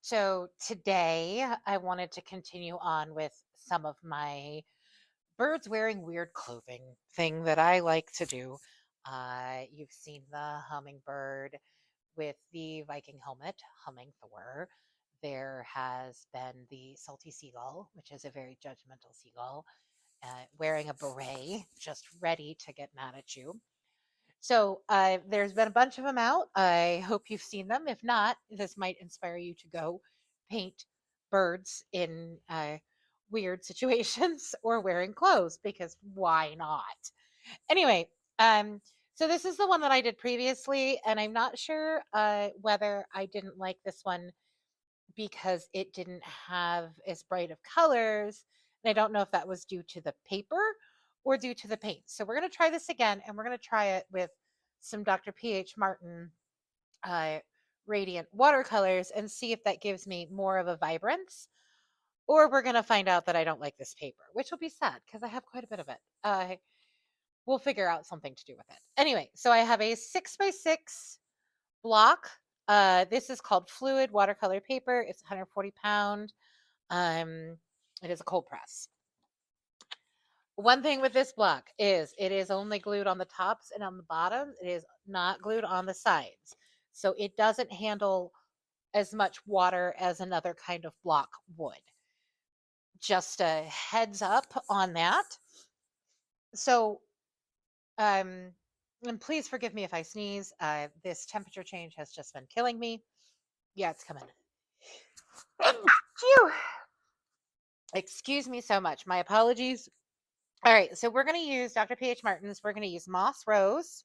So today I wanted to continue on with some of my birds wearing weird clothing thing that I like to do. You've seen the hummingbird with the Viking helmet, humming Thor. There has been the salty seagull, which is a very judgmental seagull, wearing a beret, just ready to get mad at you. So there's been a bunch of them out. I hope you've seen them. If not, this might inspire you to go paint birds in weird situations or wearing clothes because why not? Anyway, um, so this is the one that I did previously, and I'm not sure whether I didn't like this one because it didn't have as bright of colors. And I don't know if that was due to the paper or due to the paint. So we're going to try this again, and we're going to try it with some Dr. P.H. Martin uh, Radiant watercolors and see if that gives me more of a vibrance. Or we're going to find out that I don't like this paper, which will be sad because I have quite a bit of it. We'll figure out something to do with it. Anyway, so I have a 6x6 block. This is called fluid watercolor paper. It's 140 pound. It is a cold press. One thing with this block is it is only glued on the tops and on the bottom. It is not glued on the sides. So it doesn't handle as much water as another kind of block would. Just a heads up on that. So, and please forgive me if I sneeze. This temperature change has just been killing me. Yeah, it's coming. Phew. Excuse me so much. My apologies. All right, so we're going to use Dr. P.H. Martin's. We're going to use Moss Rose.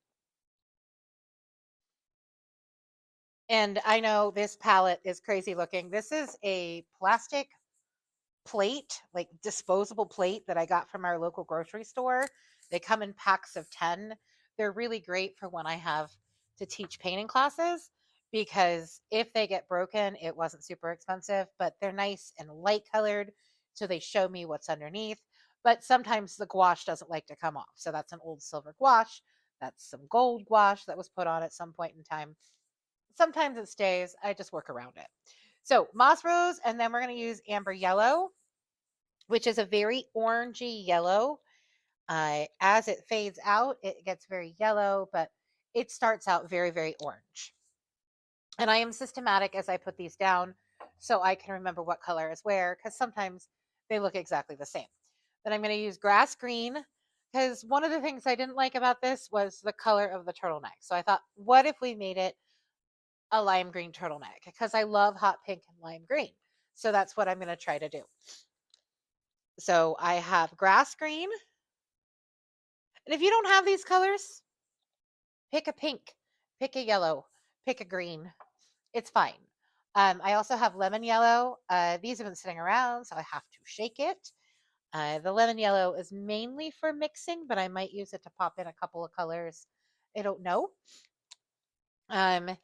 And I know this palette is crazy looking. This is a plastic plate, like disposable plate that I got from our local grocery store. They come in packs of 10. They're really great for when I have to teach painting classes because if they get broken, it wasn't super expensive, but they're nice and light colored. So they show me what's underneath. But sometimes the gouache doesn't like to come off. So that's an old silver gouache. That's some gold gouache that was put on at some point in time. Sometimes it stays. I just work around it. So moss rose, and then we're going to use amber yellow, which is a very orangey yellow. As it fades out, it gets very yellow, but it starts out very, very orange. And I am systematic as I put these down so I can remember what color is where, because sometimes they look exactly the same. Then I'm going to use grass green because one of the things I didn't like about this was the color of the turtleneck. So I thought, what if we made it a lime green turtleneck? Because I love hot pink and lime green. So that's what I'm going to try to do. So I have grass green. And if you don't have these colors, pick a pink, pick a yellow, pick a green. It's fine. I also have lemon yellow. These have been sitting around, so I have to shake it. The lemon yellow is mainly for mixing, but I might use it to pop in a couple of colors. I don't know. Um,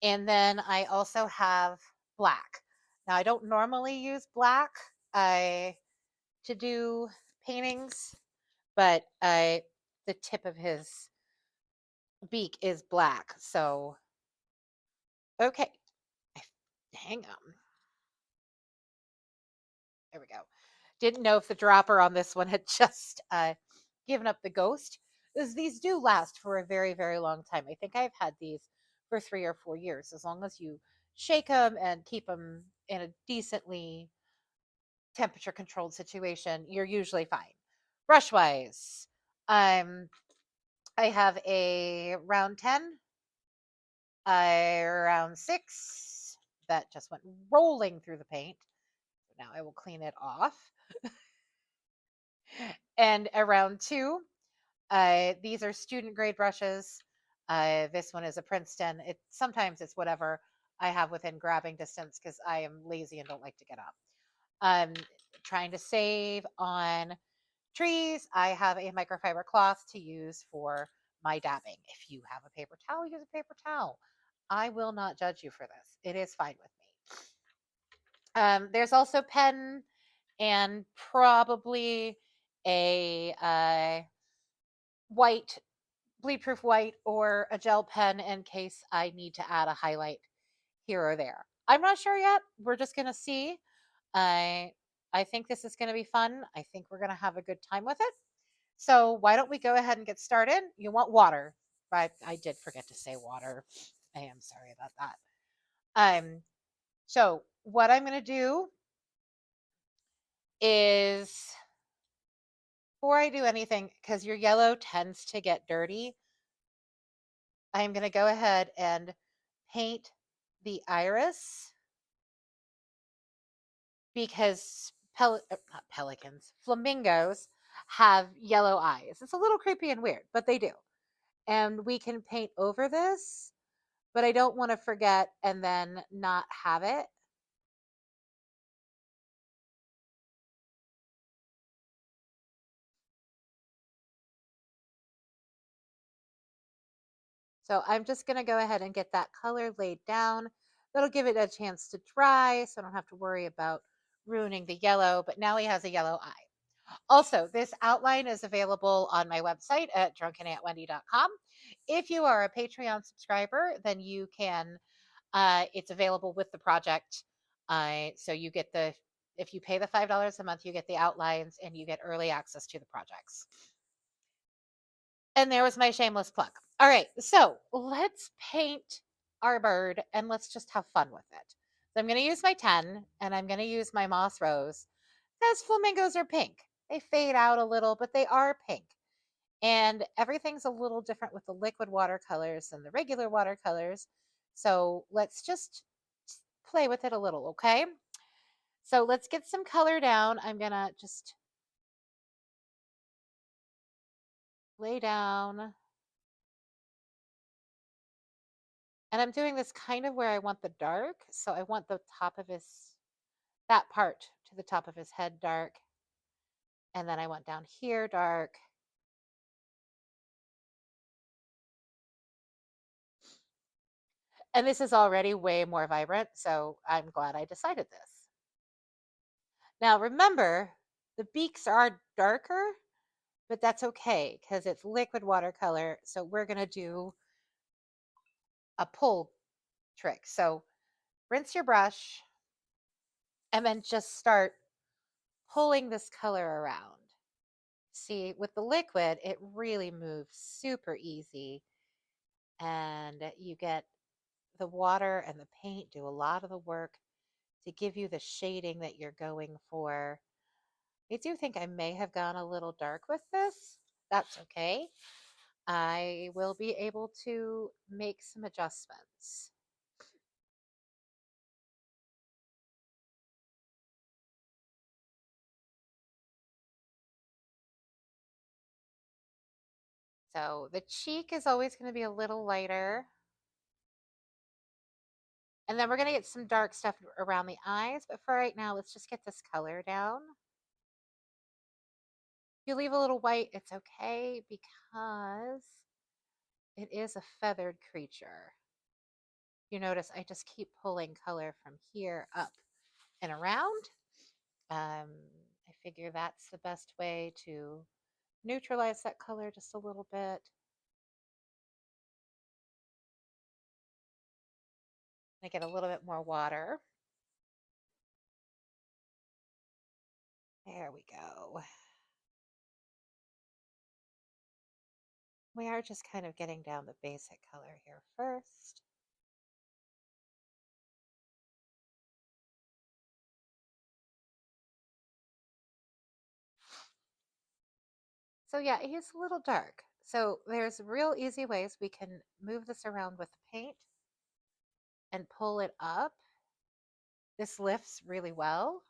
and then I also have black. Now, I don't normally use black to do paintings, but the tip of his beak is black. So, okay. Hang on. There we go. Didn't know if the dropper on this one had just given up the ghost. Because these do last for a very, very long time. I think I've had these for 3 or 4 years. As long as you shake them and keep them in a decently temperature controlled situation, you're usually fine. Brush wise, I have a round 10, a round 6 that just went rolling through the paint. Now I will clean it off. And a round 2, these are student grade brushes. This one is a Princeton. Sometimes it's whatever I have within grabbing distance because I am lazy and don't like to get up. Trying to save on trees. I have a microfiber cloth to use for my dabbing. If you have a paper towel, use a paper towel. I will not judge you for this. It is fine with me. There's also pen and probably a white, bleed-proof white, or a gel pen in case I need to add a highlight here or there. I'm not sure yet. We're just going to see. I I think this is going to be fun. I think we're going to have a good time with it. So why don't we go ahead and get started? You want water? I did forget to say water. I am sorry about that. So what I'm going to do is before I do anything, because your yellow tends to get dirty, I'm going to go ahead and paint the iris because not pelicans, flamingos have yellow eyes. It's a little creepy and weird, but they do. And we can paint over this, but I don't want to forget and then not have it. So I'm just going to go ahead and get that color laid down. That'll give it a chance to dry, so I don't have to worry about ruining the yellow, but now he has a yellow eye. Also, this outline is available on my website at drunkenauntwendy.com. If you are a Patreon subscriber, then you can, it's available with the project. So you get if you pay the $5 a month, you get the outlines and you get early access to the projects. And there was my shameless plug. All right, so let's paint our bird and let's just have fun with it. So I'm going to use my 10 and I'm going to use my moss rose because flamingos are pink. They fade out a little, but they are pink. And everything's a little different with the liquid watercolors and the regular watercolors. So let's just play with it a little, okay? So let's get some color down. I'm going to just lay down. And I'm doing this kind of where I want the dark. So I want the top of that part to the top of his head dark. And then I want down here dark. And this is already way more vibrant. So I'm glad I decided this. Now remember, the beaks are darker, but that's okay because it's liquid watercolor. So we're going to do a pull trick. So rinse your brush and then just start pulling this color around. See, with the liquid, it really moves super easy and you get the water and the paint do a lot of the work to give you the shading that you're going for. I do think I may have gone a little dark with this. That's okay. I will be able to make some adjustments. So the cheek is always going to be a little lighter. And then we're going to get some dark stuff around the eyes. But for right now, let's just get this color down. If you leave a little white, it's okay because it is a feathered creature. You notice I just keep pulling color from here up and around. I figure that's the best way to neutralize that color just a little bit. I get a little bit more water. There we go. We are just kind of getting down the basic color here first. So yeah, he's a little dark. So there's real easy ways we can move this around with the paint and pull it up. This lifts really well.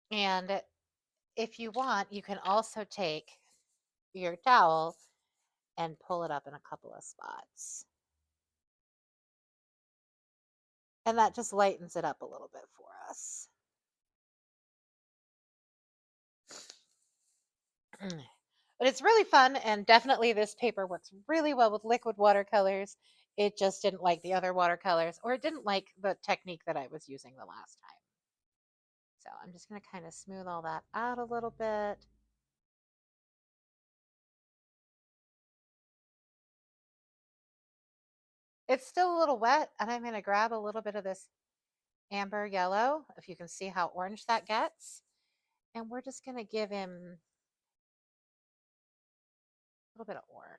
And if you want, you can also take your towel and pull it up in a couple of spots. And that just lightens it up a little bit for us. But it's really fun, and definitely this paper works really well with liquid watercolors. It just didn't like the other watercolors, or it didn't like the technique that I was using the last time. So I'm just going to kind of smooth all that out a little bit. It's still a little wet, and I'm going to grab a little bit of this amber yellow, if you can see how orange that gets. And we're just going to give him a little bit of orange.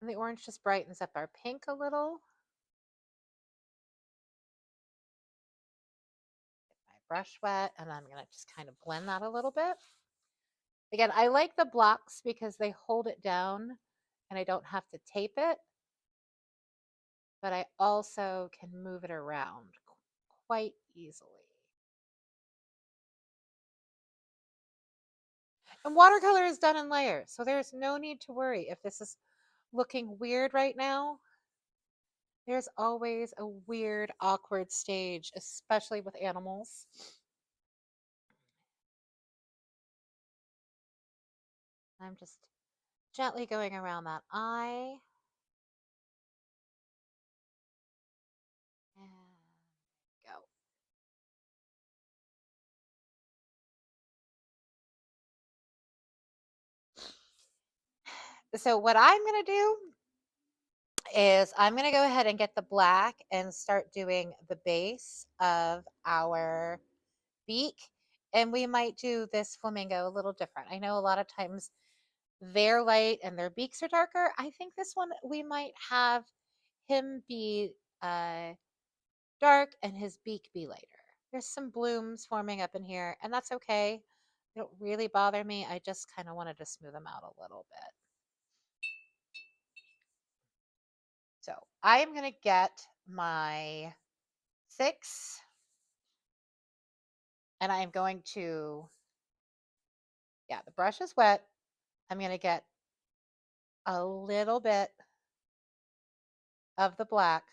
And the orange just brightens up our pink a little. Get my brush wet, and I'm going to just kind of blend that a little bit. Again, I like the blocks because they hold it down and I don't have to tape it, but I also can move it around quite easily. And watercolor is done in layers, so there's no need to worry if this is looking weird right now. There's always a weird, awkward stage, especially with animals. I'm just gently going around that eye. And go. So what I'm going to do is I'm going to go ahead and get the black and start doing the base of our beak. And we might do this flamingo a little different. I know a lot of times they're light and their beaks are darker. I think this one we might have him be dark and his beak be lighter. There's some blooms forming up in here, and that's okay. They don't really bother me. I just kind of wanted to smooth them out a little bit. So I am going to get my 6, and I am going to, yeah, the brush is wet. I'm going to get a little bit of the black.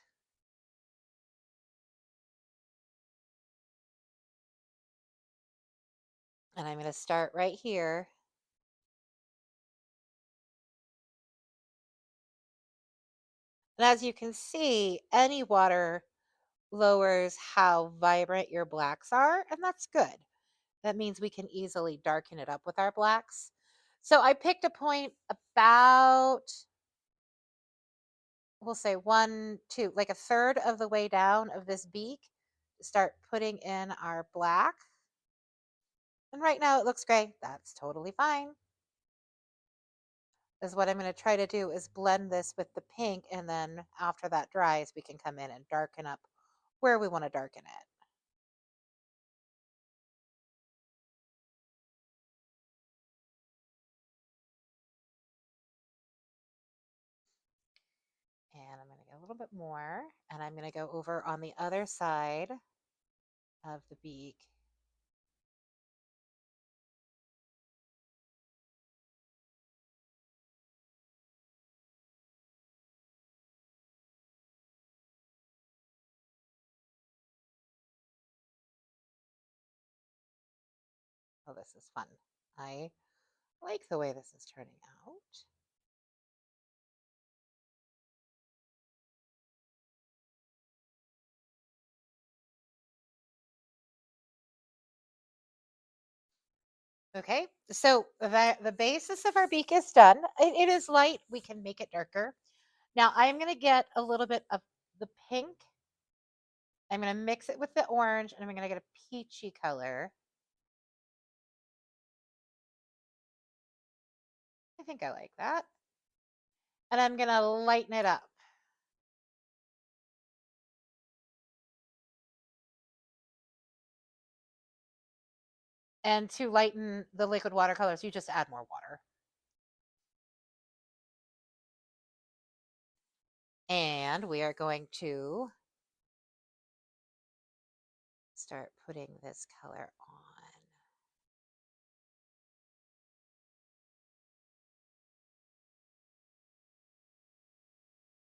And I'm going to start right here. And as you can see, any water lowers how vibrant your blacks are, and that's good. That means we can easily darken it up with our blacks. So I picked a point about, we'll say 1, 2, like a third of the way down of this beak to start putting in our black. And right now it looks gray. That's totally fine. Is what I'm going to try to do is blend this with the pink, and then after that dries, we can come in and darken up where we want to darken it. And I'm going to get a little bit more, and I'm going to go over on the other side of the beak. Oh, this is fun. I like the way this is turning out. Okay, so the basis of our beak is done. It is light. We can make it darker. Now I'm going to get a little bit of the pink. I'm going to mix it with the orange, and I'm going to get a peachy color. I think I like that. And I'm going to lighten it up. And to lighten the liquid watercolors, you just add more water. And we are going to start putting this color on.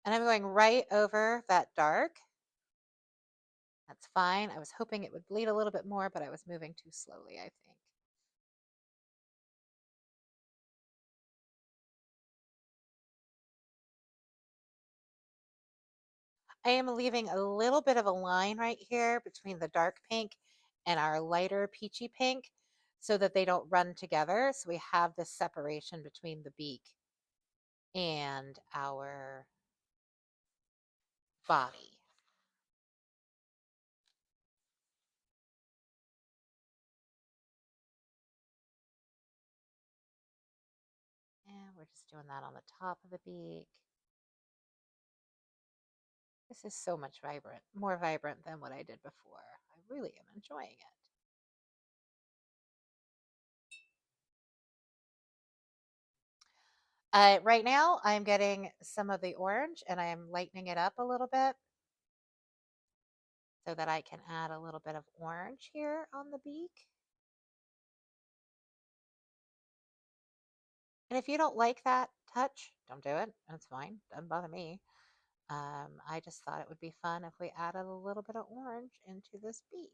And I'm going right over that dark. That's fine. I was hoping it would bleed a little bit more, but I was moving too slowly, I think. I am leaving a little bit of a line right here between the dark pink and our lighter peachy pink so that they don't run together. So we have this separation between the beak and our body. And we're just doing that on the top of the beak. This is so much more vibrant than what I did before. I really am enjoying it. Right now, I'm getting some of the orange and I am lightening it up a little bit so that I can add a little bit of orange here on the beak. And if you don't like that touch, don't do it. That's fine. Doesn't bother me. I just thought it would be fun if we added a little bit of orange into this beak.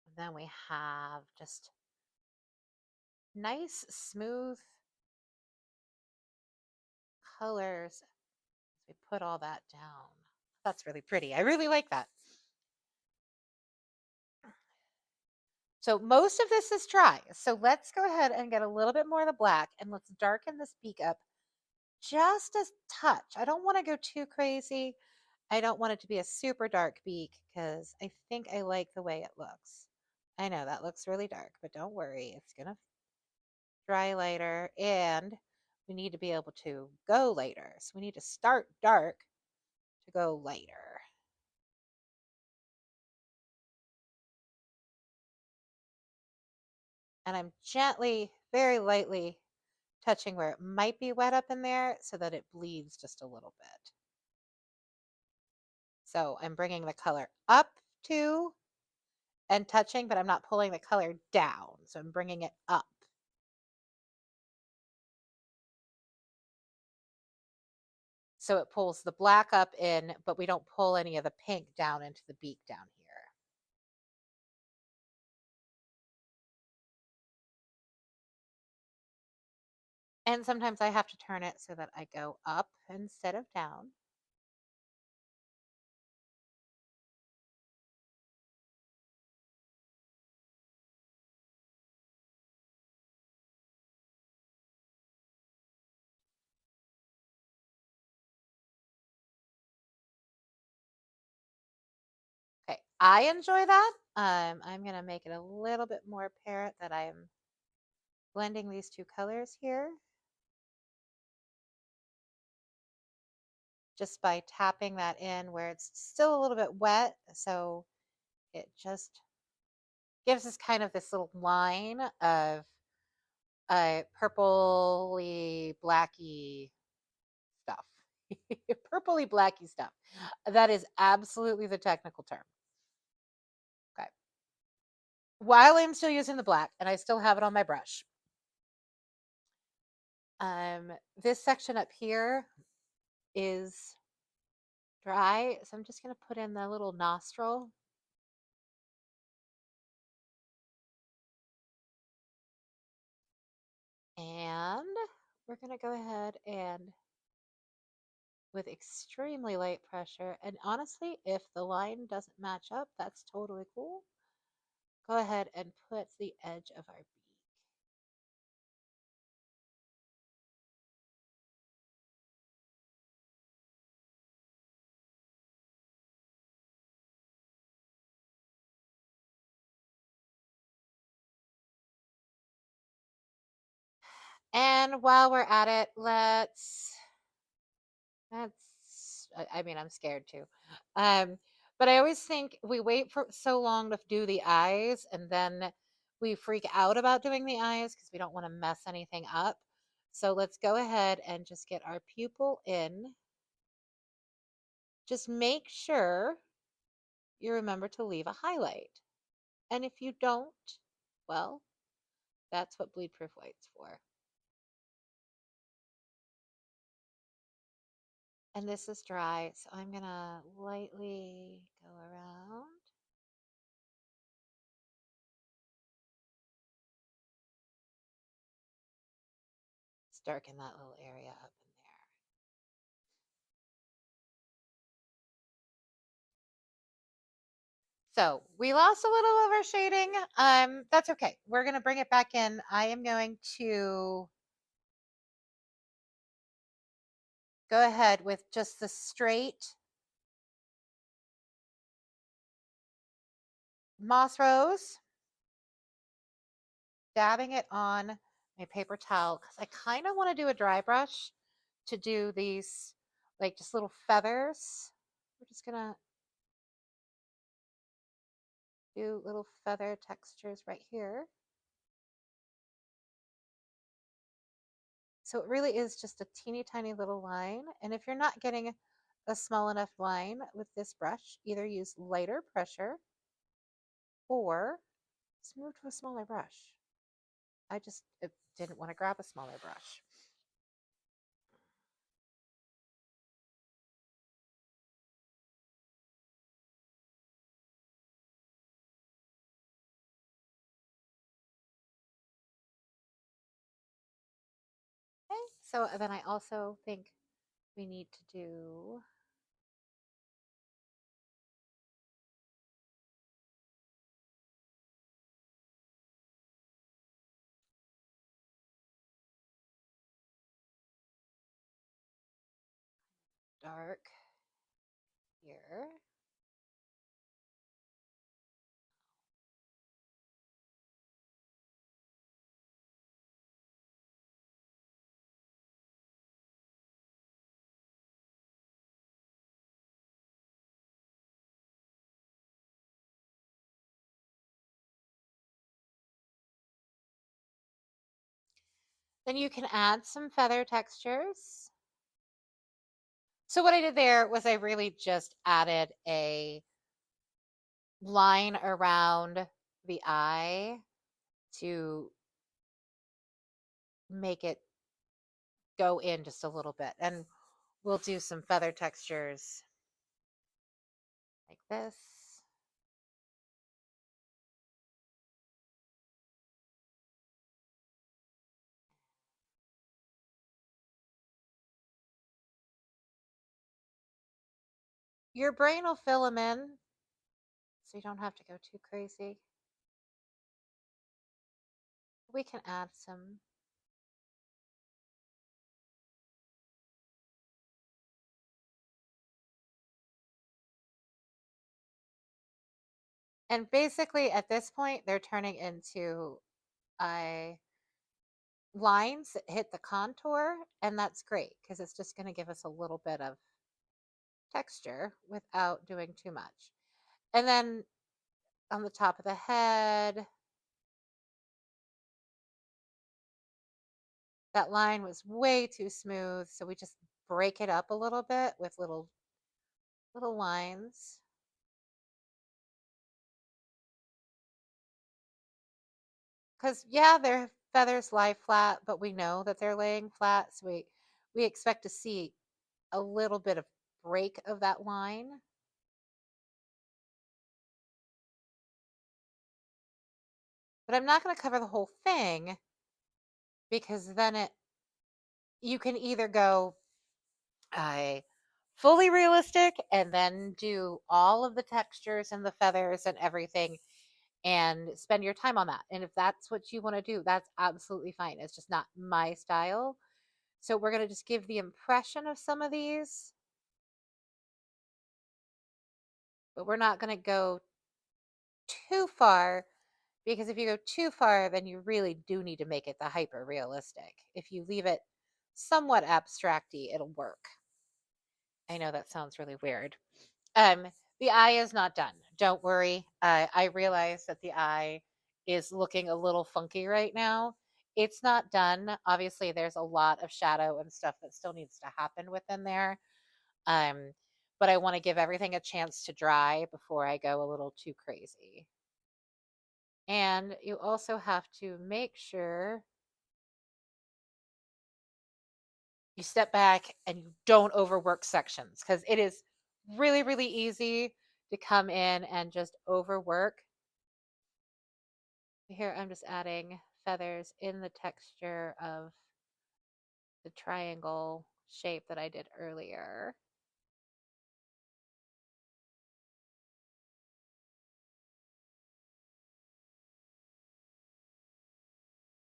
And then we have just nice, smooth colors as we put all that down. That's really pretty. I really like that. So most of this is dry. So let's go ahead and get a little bit more of the black and let's darken this beak up just a touch. I don't want to go too crazy. I don't want it to be a super dark beak because I think I like the way it looks. I know that looks really dark, but don't worry. It's going to dry later and we need to be able to go later. So we need to start dark to go lighter. And I'm gently, very lightly touching where it might be wet up in there so that it bleeds just a little bit. So I'm bringing the color up to and touching, but I'm not pulling the color down. So I'm bringing it up. So it pulls the black up in, but we don't pull any of the pink down into the beak down here. And sometimes I have to turn it so that I go up instead of down. Okay, I enjoy that. I'm going to make it a little bit more apparent that I'm blending these two colors here. Just by tapping that in where it's still a little bit wet. So it just gives us kind of this little line of purpley blacky stuff. Purpley blacky stuff. That is absolutely the technical term. Okay. While I'm still using the black and I still have it on my brush, this section up here is dry. So I'm just going to put in the little nostril. And we're going to go ahead and with extremely light pressure. And honestly, if the line doesn't match up, that's totally cool. Go ahead and put the edge of our beak. And while we're at it, I mean, I'm scared too. But I always think we wait for so long to do the eyes and then we freak out about doing the eyes because we don't want to mess anything up. So let's go ahead and just get our pupil in. Just make sure you remember to leave a highlight. And if you don't, well, that's what bleed proof white's for. And this is dry, so I'm gonna lightly go around. Just darken that little area up in there. So we lost a little of our shading. That's okay. We're going to bring it back in. I am going to go ahead with just the straight moss rose, dabbing it on my paper towel because I kind of want to do a dry brush to do these like just little feathers. We're just going to do little feather textures right here. So it really is just a teeny tiny little line. And if you're not getting a small enough line with this brush, either use lighter pressure or just move to a smaller brush. I just didn't want to grab a smaller brush. Okay, so then I also think we need to do dark here. Then you can add some feather textures. So what I did there was I really just added a line around the eye to make it go in just a little bit. And we'll do some feather textures like this. Your brain will fill them in, so you don't have to go too crazy. We can add some. And basically at this point, they're turning into lines that hit the contour, and that's great because it's just going to give us a little bit of texture without doing too much. And then on the top of the head, that line was way too smooth, so we just break it up a little bit with little lines. Because yeah, their feathers lie flat, but we know that they're laying flat, so we expect to see a little bit of break of that line. But I'm not going to cover the whole thing because then you can either go fully realistic and then do all of the textures and the feathers and everything and spend your time on that. And if that's what you want to do, that's absolutely fine. It's just not my style. So we're going to just give the impression of some of these, but we're not going to go too far because if you go too far, then you really do need to make it the hyper realistic. If you leave it somewhat abstracty, it'll work. I know that sounds really weird. Um, the eye is not done. Don't worry. I realize that the eye is looking a little funky right now. It's not done. Obviously, there's a lot of shadow and stuff that still needs to happen within there. Um, but I want to give everything a chance to dry before I go a little too crazy. And you also have to make sure you step back and you don't overwork sections because it is really, really easy to come in and just overwork. Here I'm just adding feathers in the texture of the triangle shape that I did earlier.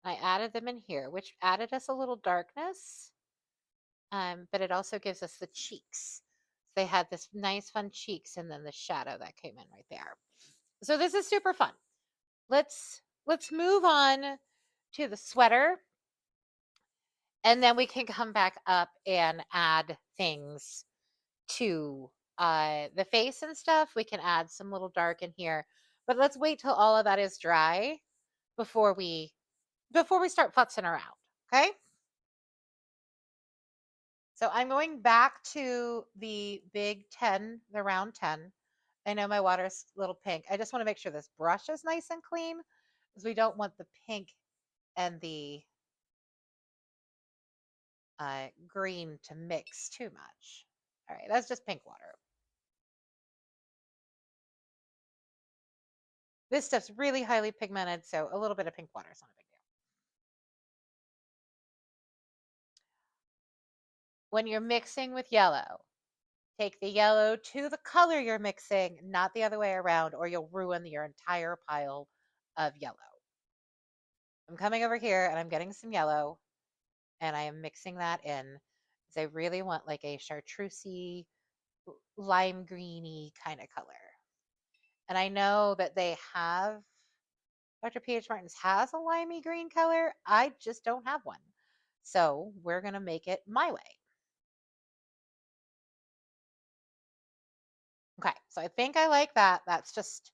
I added them in here, which added us a little darkness, but it also gives us the cheeks. They had this nice fun cheeks and then the shadow that came in right there. So this is super fun. Let's move on to the sweater, and then we can come back up and add things to the face and stuff. We can add some little dark in here, but let's wait till all of that is dry before we start futzing around. Okay. So I'm going back to the big 10, the round 10. I know my water's a little pink. I just want to make sure this brush is nice and clean because we don't want the pink and the green to mix too much. All right, that's just pink water. This stuff's really highly pigmented, so a little bit of pink water is not a big deal. When you're mixing with yellow, take the yellow to the color you're mixing, not the other way around, or you'll ruin your entire pile of yellow. I'm coming over here and I'm getting some yellow and I am mixing that in because I really want like a chartreusey, lime greeny kind of color. And I know that they have, Dr. P.H. Martin's has a limey green color. I just don't have one. So we're going to make it my way. Okay, so I think I like that. That's just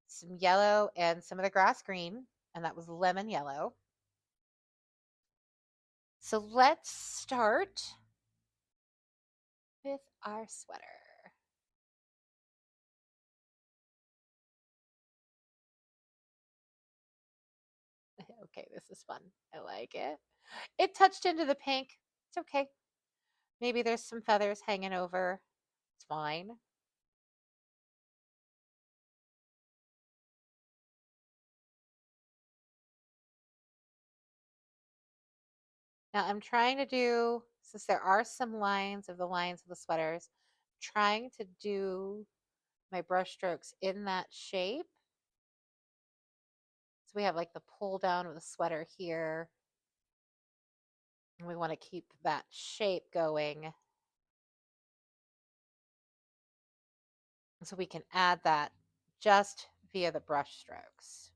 some yellow and some of the grass green, and that was lemon yellow. So let's start with our sweater. Okay, this is fun. I like it. It touched into the pink. It's okay. Maybe there's some feathers hanging over. It's fine. Now I'm trying to do, since there are some lines of the lines of the sweaters, trying to do my brush strokes in that shape. So we have like the pull down of the sweater here. And we want to keep that shape going. So we can add that just via the brush strokes.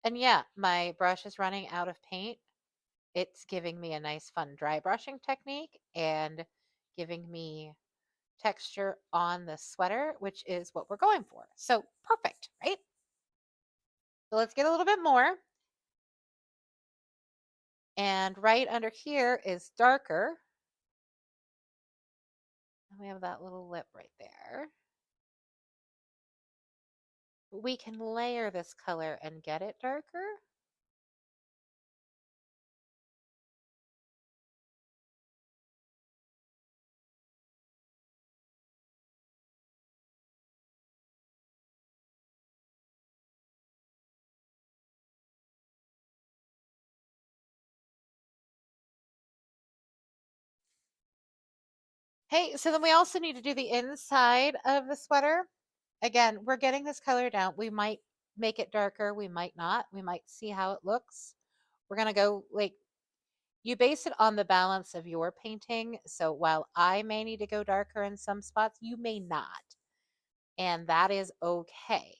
And yeah, my brush is running out of paint. It's giving me a nice fun dry brushing technique and giving me texture on the sweater, which is what we're going for. So perfect, right? So let's get a little bit more. And right under here is darker. And we have that little lip right there. We can layer this color and get it darker. Hey, so then we also need to do the inside of the sweater. Again, we're getting this color down. We might make it darker. We might not. We might see how it looks. We're going to go like, you base it on the balance of your painting. So while I may need to go darker in some spots, you may not. And that is okay.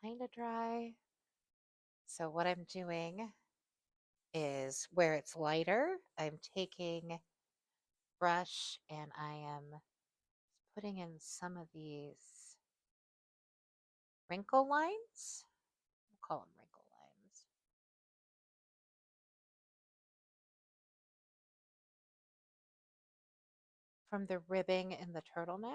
It's kind of dry. So what I'm doing is where it's lighter, I'm taking brush and I am putting in some of these wrinkle lines. We'll call them wrinkle lines. From the ribbing in the turtleneck.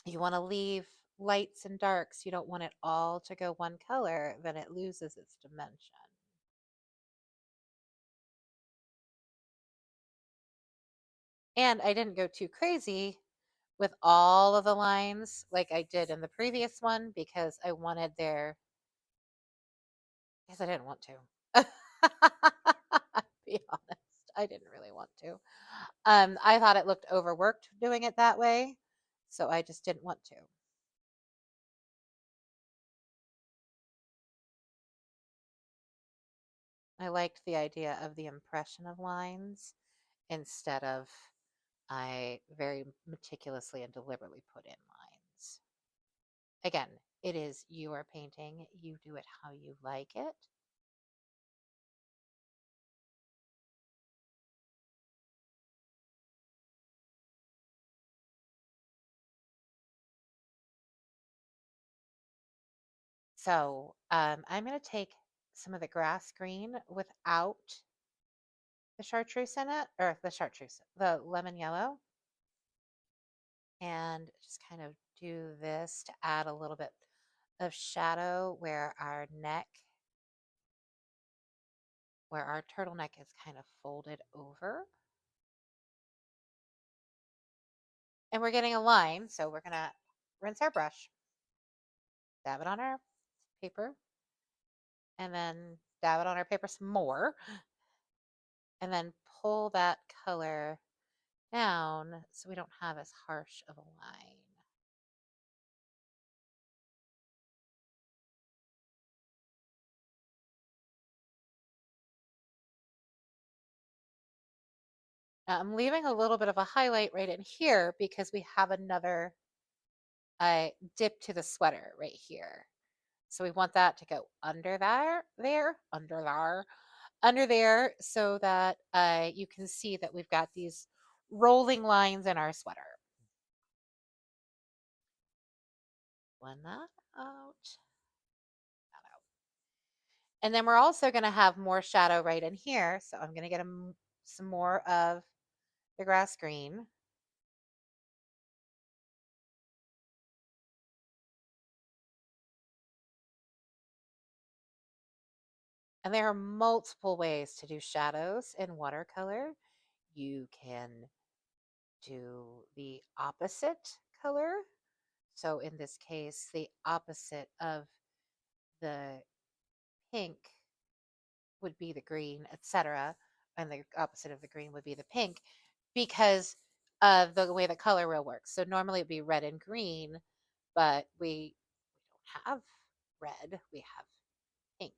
You want to leave lights and darks. You don't want it all to go one color, then it loses its dimension. And I didn't go too crazy with all of the lines like I did in the previous one because I wanted their, because I didn't want to. Be honest, I didn't really want to. I thought it looked overworked doing it that way, so I just didn't want to. I liked the idea of the impression of lines instead of I very meticulously and deliberately put in lines. Again, it is your painting. You do it how you like it. So I'm going to take some of the grass green without the chartreuse in it, or the chartreuse, the lemon yellow, and just kind of do this to add a little bit of shadow where our turtleneck is kind of folded over. And we're getting a line, so we're going to rinse our brush, dab it on our paper, and then dab it on our paper some more, and then pull that color down so we don't have as harsh of a line. Now I'm leaving a little bit of a highlight right in here because we have another dip to the sweater right here. So we want that to go under there, so that you can see that we've got these rolling lines in our sweater. Blend that out. And then we're also going to have more shadow right in here. So I'm going to get some more of the grass green. And there are multiple ways to do shadows in watercolor. You can do the opposite color. So in this case, the opposite of the pink would be the green, etc. And the opposite of the green would be the pink because of the way the color wheel works. So normally it'd be red and green, but we don't have red, we have pink.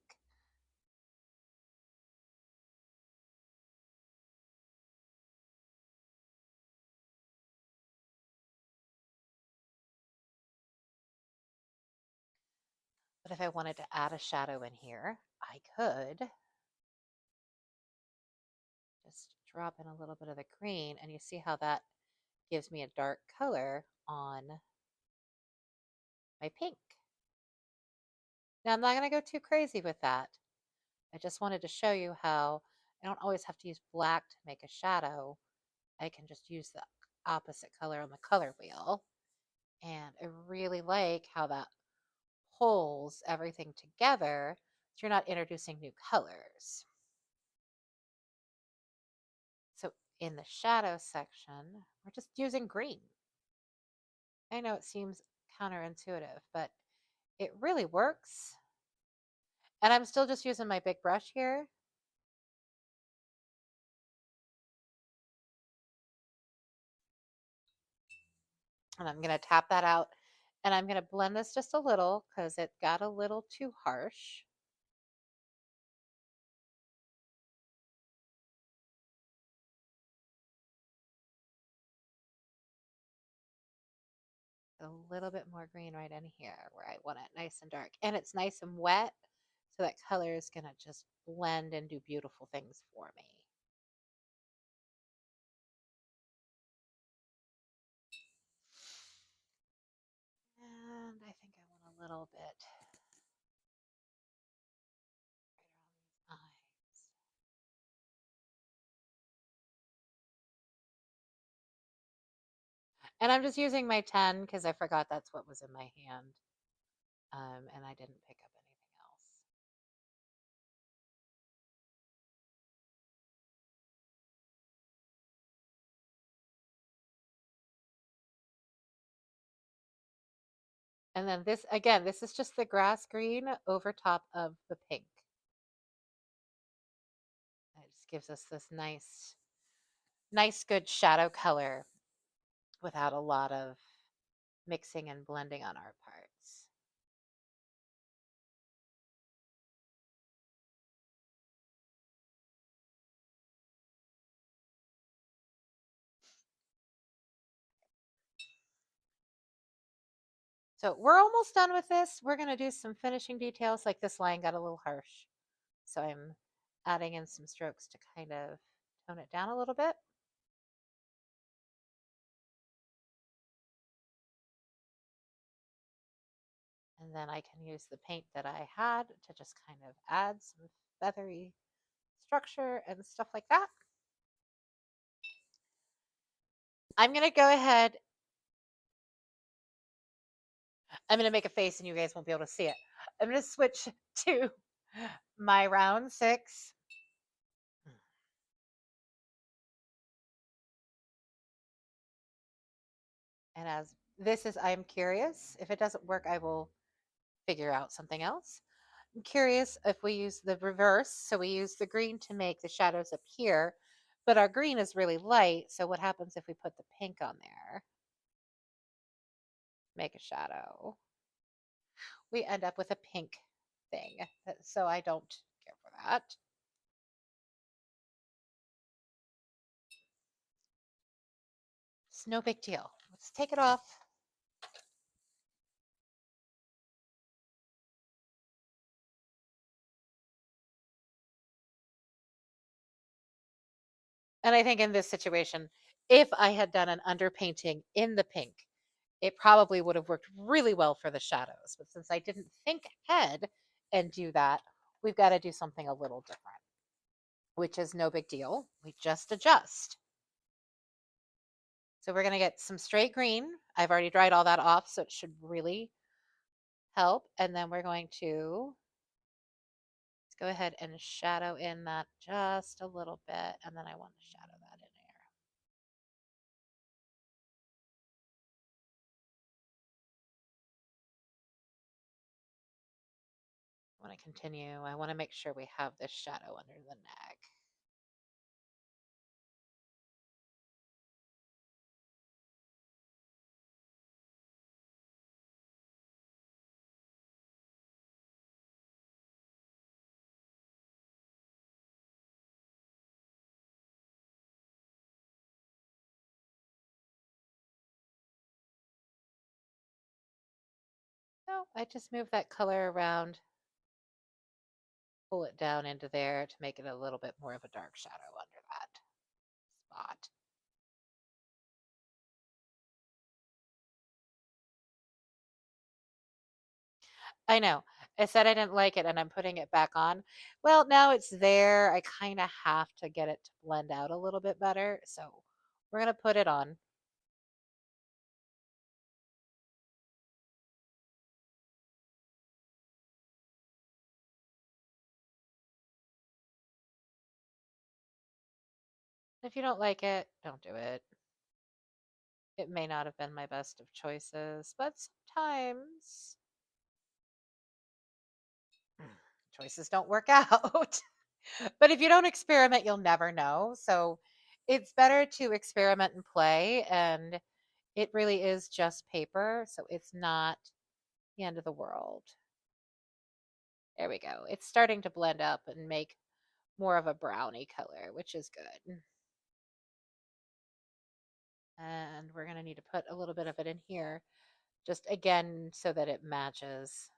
But if I wanted to add a shadow in here, I could just drop in a little bit of the green, and you see how that gives me a dark color on my pink. Now I'm not going to go too crazy with that. I just wanted to show you how I don't always have to use black to make a shadow. I can just use the opposite color on the color wheel. And I really like how that pulls everything together so you're not introducing new colors. So in the shadow section, we're just using green. I know it seems counterintuitive, but it really works. And I'm still just using my big brush here. And I'm going to tap that out. And I'm going to blend this just a little because it got a little too harsh. A little bit more green right in here where I want it nice and dark. And it's nice and wet, so that color is going to just blend and do beautiful things for me. And I think I want a little bit right around these eyes. And I'm just using my 10 because I forgot that's what was in my hand. And I didn't pick up anything else. And then this, again, this is just the grass green over top of the pink. It just gives us this nice, good shadow color without a lot of mixing and blending on our parts. So we're almost done with this. We're going to do some finishing details. Like this line got a little harsh. So I'm adding in some strokes to kind of tone it down a little bit. And then I can use the paint that I had to just kind of add some feathery structure and stuff like that. I'm going to go ahead. I'm going to make a face and you guys won't be able to see it. I'm going to switch to my round 6. And as this is, I'm curious. If it doesn't work, I will figure out something else. I'm curious if we use the reverse. So we use the green to make the shadows up here, but our green is really light. So what happens if we put the pink on there? Make a shadow. We end up with a pink thing. So I don't care for that. It's no big deal. Let's take it off. And I think in this situation, if I had done an underpainting in the pink, it probably would have worked really well for the shadows. But since I didn't think ahead and do that, we've got to do something a little different, which is no big deal. We just adjust. So we're going to get some straight green. I've already dried all that off, so it should really help. And then we're going to go ahead and shadow in that just a little bit. And then I want to shadow that in here. I want to continue. I want to make sure we have this shadow under the neck. No, I just move that color around, pull it down into there to make it a little bit more of a dark shadow under that spot. I know. I said I didn't like it and I'm putting it back on. Well, now it's there. I kind of have to get it to blend out a little bit better. So we're going to put it on. If you don't like it, don't do it. It may not have been my best of choices, but sometimes choices don't work out. But if you don't experiment, you'll never know. So it's better to experiment and play. And it really is just paper. So it's not the end of the world. There we go. It's starting to blend up and make more of a brownie color, which is good. And we're going to need to put a little bit of it in here, just again, so that it matches.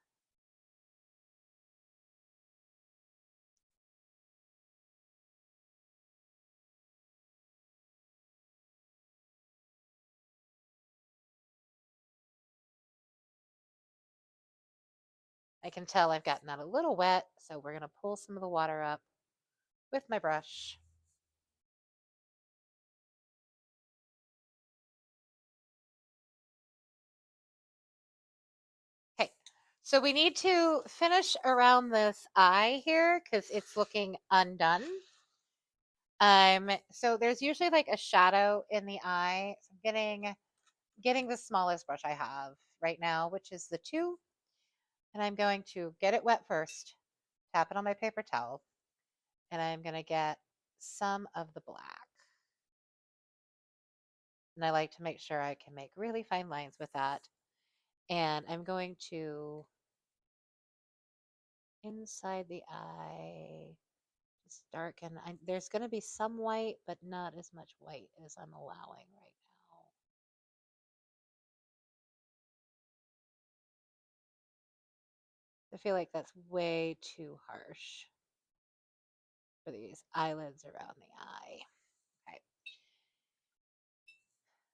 I can tell I've gotten that a little wet, so we're going to pull some of the water up with my brush. Okay, so we need to finish around this eye here because it's looking undone. So there's usually like a shadow in the eye. So I'm getting getting the smallest brush I have right now, which is the 2, and I'm going to get it wet first, tap it on my paper towel, and I'm going to get some of the black. And I like to make sure I can make really fine lines with that. And I'm going to, inside the eye, just darken. There's going to be some white, but not as much white as I'm allowing right now. I feel like that's way too harsh for these eyelids around the eye. Okay.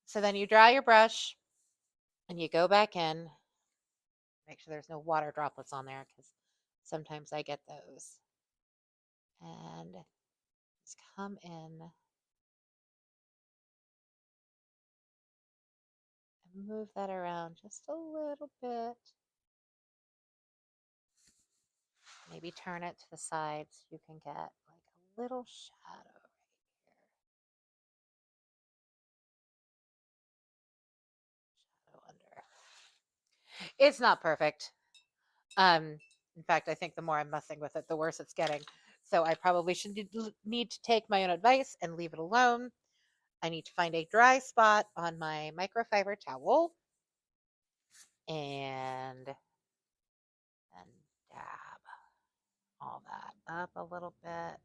So then you dry your brush and you go back in. Make sure there's no water droplets on there because sometimes I get those. And just come in and move that around just a little bit. Maybe turn it to the side so you can get like a little shadow right here. Shadow under. It's not perfect. In fact, I think the more I'm messing with it, the worse it's getting. So I probably should need to take my own advice and leave it alone. I need to find a dry spot on my microfiber towel and then dab all that up a little bit.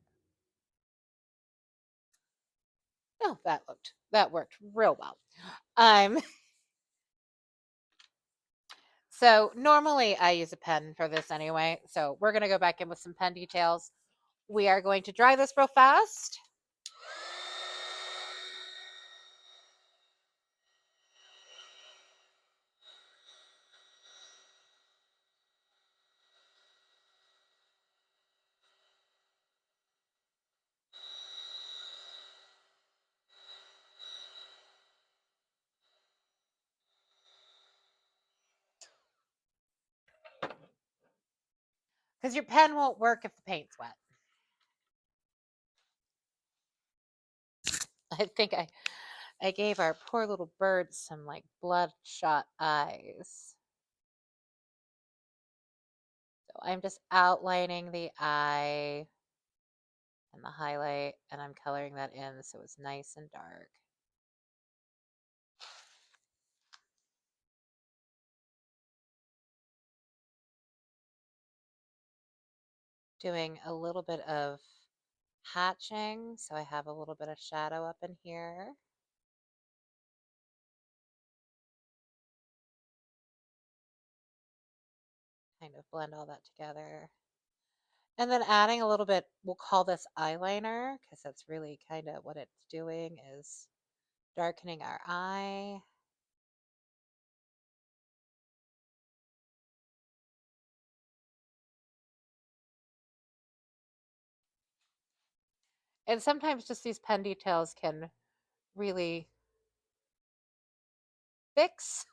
Oh, that worked real well. So normally I use a pen for this anyway. So we're going to go back in with some pen details. We are going to dry this real fast. Because your pen won't work if the paint's wet. I think I gave our poor little bird some like bloodshot eyes. So I'm just outlining the eye and the highlight, and I'm coloring that in so it's nice and dark. Doing a little bit of hatching, so I have a little bit of shadow up in here. Kind of blend all that together. And then adding a little bit, we'll call this eyeliner, because that's really kind of what it's doing, is darkening our eye. And sometimes just these pen details can really fix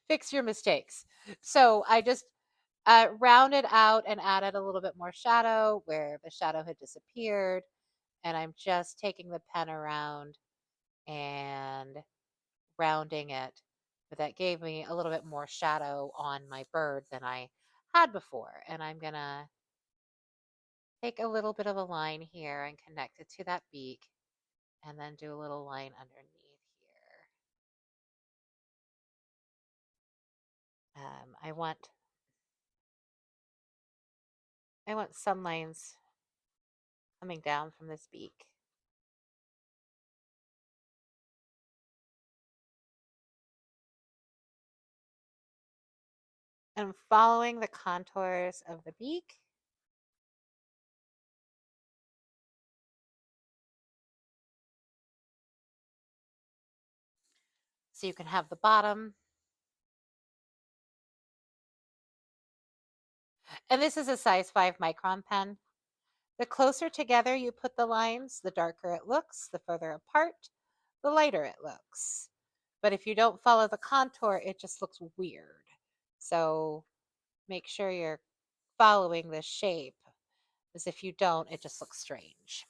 fix your mistakes. So I just rounded out and added a little bit more shadow where the shadow had disappeared. And I'm just taking the pen around and rounding it. But that gave me a little bit more shadow on my bird than I had before. And I'm going to take a little bit of a line here and connect it to that beak and then do a little line underneath here. I want some lines coming down from this beak. And following the contours of the beak. So you can have the bottom. And this is a size 5 Micron pen. The closer together you put the lines, the darker it looks. The further apart, the lighter it looks. But if you don't follow the contour, it just looks weird. So make sure you're following the shape, because if you don't, it just looks strange.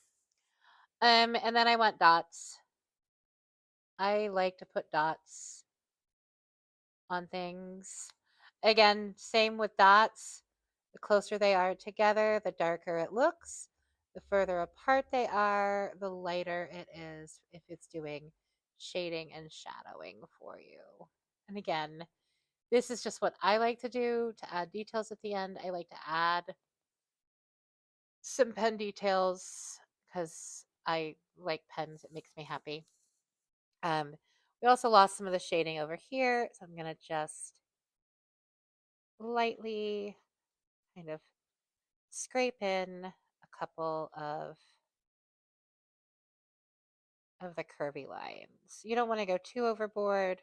And then I want dots I like to put dots on things. Again, same with dots. The closer they are together, the darker it looks. The further apart they are, the lighter it is if it's doing shading and shadowing for you. And again, this is just what I like to do to add details at the end. I like to add some pen details because I like pens. It makes me happy. We also lost some of the shading over here, so I'm going to just lightly kind of scrape in a couple of the curvy lines. You don't want to go too overboard,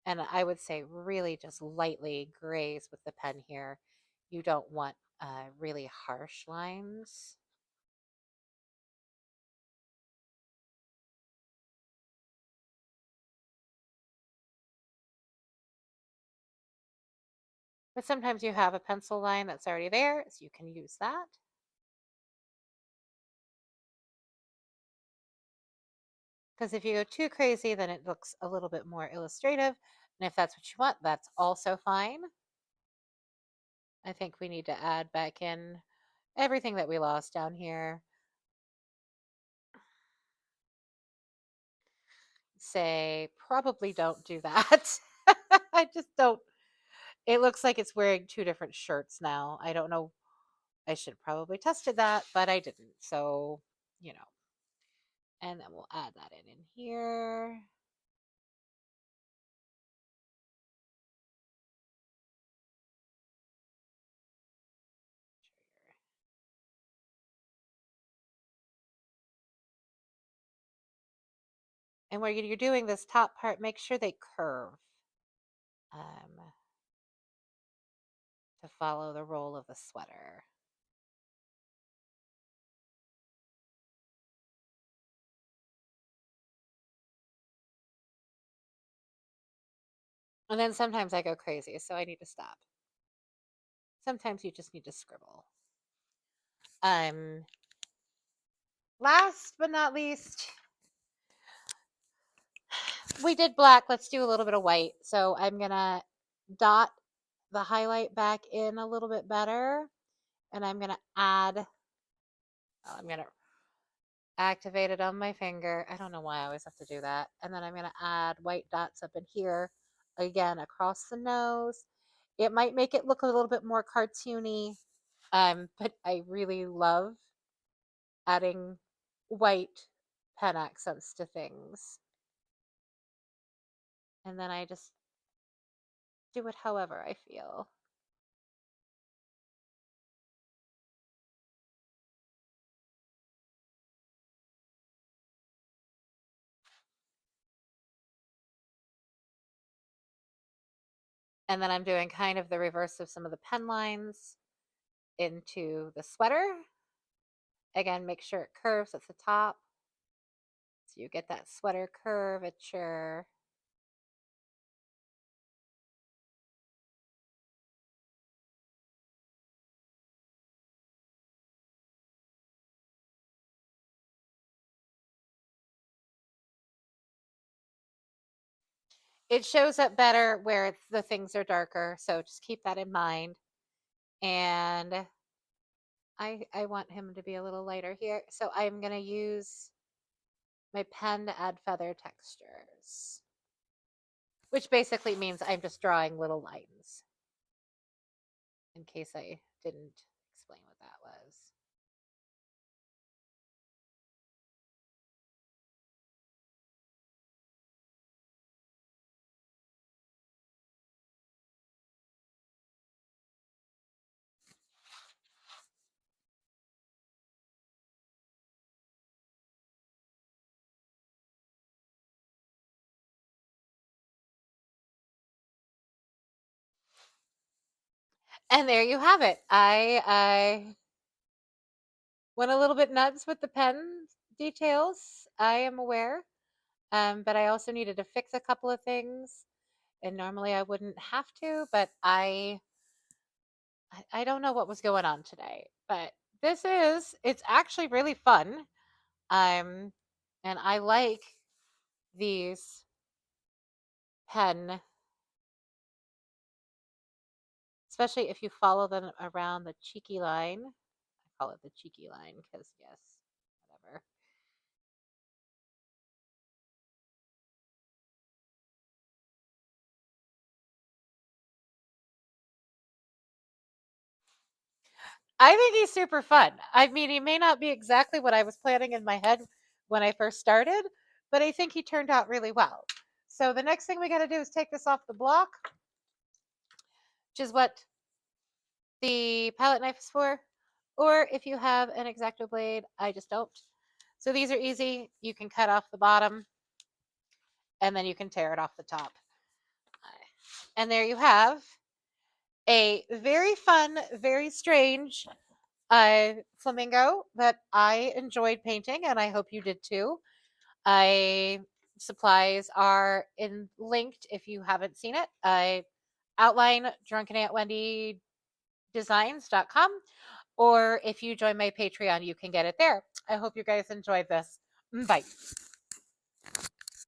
and I would say really just lightly graze with the pen here. You don't want really harsh lines. But sometimes you have a pencil line that's already there, so you can use that. Because if you go too crazy, then it looks a little bit more illustrative. And if that's what you want, that's also fine. I think we need to add back in everything that we lost down here. Say, probably don't do that. I just don't. It looks like it's wearing two different shirts now. I don't know. I should probably tested that, but I didn't. So, you know. And then we'll add that in here. And where you're doing this top part, make sure they curve to follow the roll of the sweater. And then sometimes I go crazy, so I need to stop. Sometimes you just need to scribble. Last but not least, we did black. Let's do a little bit of white. So I'm gonna dot the highlight back in a little bit better, and I'm gonna add. I'm gonna activate it on my finger. I don't know why I always have to do that. And then I'm gonna add white dots up in here, again across the nose. It might make it look a little bit more cartoony, but I really love adding white pen accents to things. And then I just do it however I feel. And then I'm doing kind of the reverse of some of the pen lines into the sweater. Again, make sure it curves at the top so you get that sweater curvature. It shows up better where the things are darker, so just keep that in mind. And I want him to be a little lighter here, so I'm going to use my pen to add feather textures, which basically means I'm just drawing little lines, in case I didn't explain what that was. And there you have it. I went a little bit nuts with the pen details. I am aware, but I also needed to fix a couple of things. And normally I wouldn't have to, but I don't know what was going on today. But it's actually really fun. Um, and I like these pen, especially if you follow them around the cheeky line. I call it the cheeky line because, yes, whatever. I think he's super fun. I mean, he may not be exactly what I was planning in my head when I first started, but I think he turned out really well. So the next thing we got to do is take this off the block, which is what the palette knife is for. Or if you have an X-Acto blade, I just don't. So these are easy. You can cut off the bottom and then you can tear it off the top. And there you have a very fun, very strange flamingo that I enjoyed painting, and I hope you did too. I supplies are linked if you haven't seen it. I outline drunkenauntwendydesigns.com, or if you join my Patreon, you can get it there. I hope you guys enjoyed this. Bye.